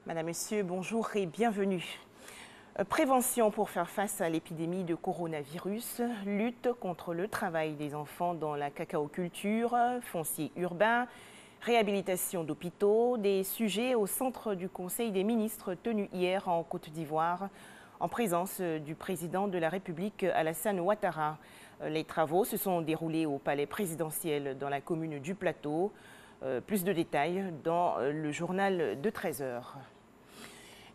Madame, Monsieur, bonjour et bienvenue. Prévention pour faire face à l'épidémie de coronavirus, lutte contre le travail des enfants dans la cacaoculture, foncier urbain, réhabilitation d'hôpitaux, des sujets au centre du Conseil des ministres tenu hier en Côte d'Ivoire, en présence du président de la République Alassane Ouattara. Les travaux se sont déroulés au palais présidentiel dans la commune du Plateau. Plus de détails dans le journal de 13 h.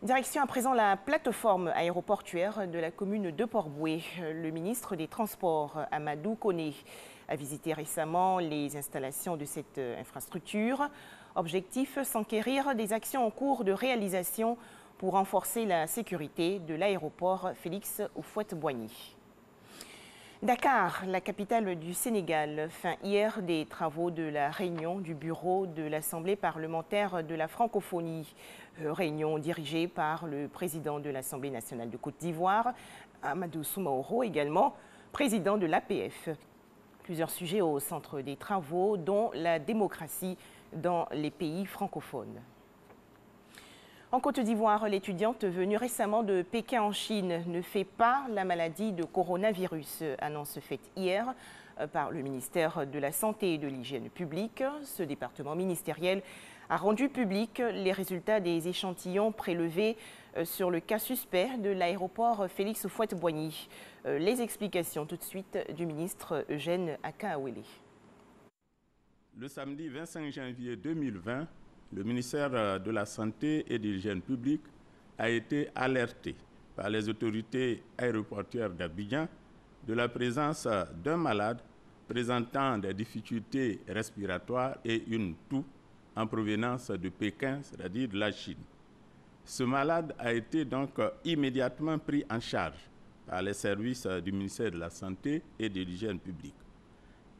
Direction à présent la plateforme aéroportuaire de la commune de Port-Bouët. Le ministre des Transports, Amadou Koné, a visité récemment les installations de cette infrastructure. Objectif, s'enquérir des actions en cours de réalisation pour renforcer la sécurité de l'aéroport Félix Houphouët-Boigny. Dakar, la capitale du Sénégal, fin hier des travaux de la réunion du bureau de l'Assemblée parlementaire de la francophonie. Réunion dirigée par le président de l'Assemblée nationale de Côte d'Ivoire, Amadou Soumaoro, également président de l'APF. Plusieurs sujets au centre des travaux, dont la démocratie dans les pays francophones. En Côte d'Ivoire, l'étudiante venue récemment de Pékin en Chine ne fait pas la maladie de coronavirus, annonce faite hier par le ministère de la Santé et de l'Hygiène publique. Ce département ministériel a rendu public les résultats des échantillons prélevés sur le cas suspect de l'aéroport Félix Houphouët-Boigny. Les explications tout de suite du ministre Eugène Akaawele. Le samedi 25 janvier 2020, le ministère de la Santé et de l'Hygiène publique a été alerté par les autorités aéroportuaires d'Abidjan de la présence d'un malade présentant des difficultés respiratoires et une toux en provenance de Pékin, c'est-à-dire de la Chine. Ce malade a été donc immédiatement pris en charge par les services du ministère de la Santé et de l'Hygiène publique.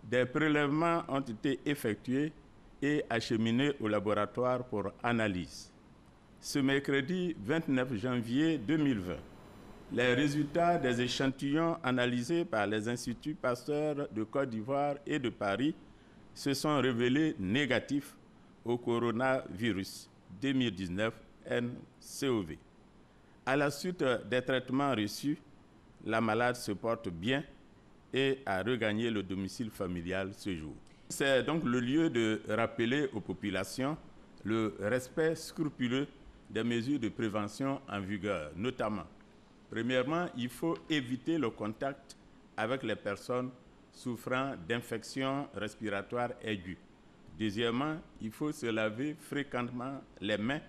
Des prélèvements ont été effectués et acheminés au laboratoire pour analyse. Ce mercredi 29 janvier 2020, les résultats des échantillons analysés par les instituts Pasteur de Côte d'Ivoire et de Paris se sont révélés négatifs au coronavirus 2019 nCoV. À la suite des traitements reçus, la malade se porte bien et a regagné le domicile familial ce jour. C'est donc le lieu de rappeler aux populations le respect scrupuleux des mesures de prévention en vigueur, notamment. Premièrement, il faut éviter le contact avec les personnes souffrant d'infections respiratoires aiguës. Deuxièmement, il faut se laver fréquemment les mains,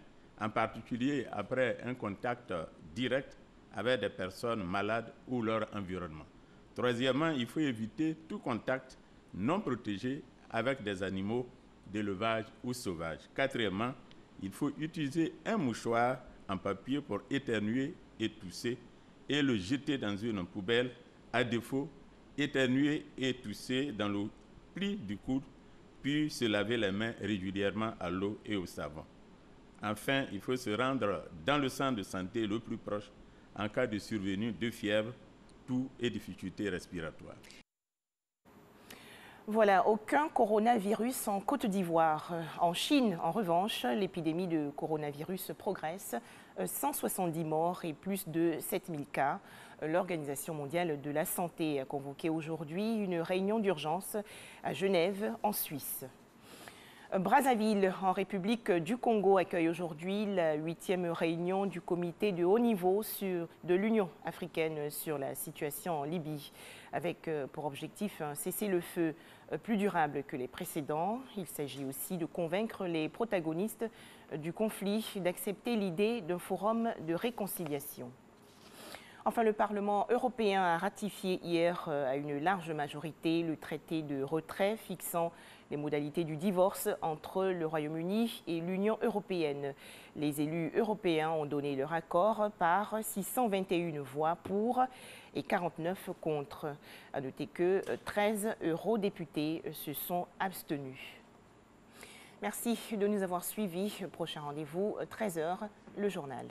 en particulier après un contact direct avec des personnes malades ou leur environnement. Troisièmement, il faut éviter tout contact non protégé avec des animaux d'élevage ou sauvages. Quatrièmement, il faut utiliser un mouchoir en papier pour éternuer et tousser et le jeter dans une poubelle. À défaut, éternuer et tousser dans le pli du coude, puis se laver les mains régulièrement à l'eau et au savon. Enfin, il faut se rendre dans le centre de santé le plus proche en cas de survenue de fièvre, toux et difficultés respiratoires. Voilà, aucun coronavirus en Côte d'Ivoire. En Chine, en revanche, l'épidémie de coronavirus progresse. 170 morts et plus de 7000 cas. L'Organisation mondiale de la santé a convoqué aujourd'hui une réunion d'urgence à Genève, en Suisse. Brazzaville, en République du Congo, accueille aujourd'hui la 8e réunion du comité de haut niveau de l'Union africaine sur la situation en Libye, avec pour objectif un cessez-le-feu plus durable que les précédents. Il s'agit aussi de convaincre les protagonistes du conflit d'accepter l'idée d'un forum de réconciliation. Enfin, le Parlement européen a ratifié hier à une large majorité le traité de retrait fixant les modalités du divorce entre le Royaume-Uni et l'Union européenne. Les élus européens ont donné leur accord par 621 voix pour et 49 contre. À noter que 13 eurodéputés se sont abstenus. Merci de nous avoir suivis. Prochain rendez-vous, 13 h, le journal.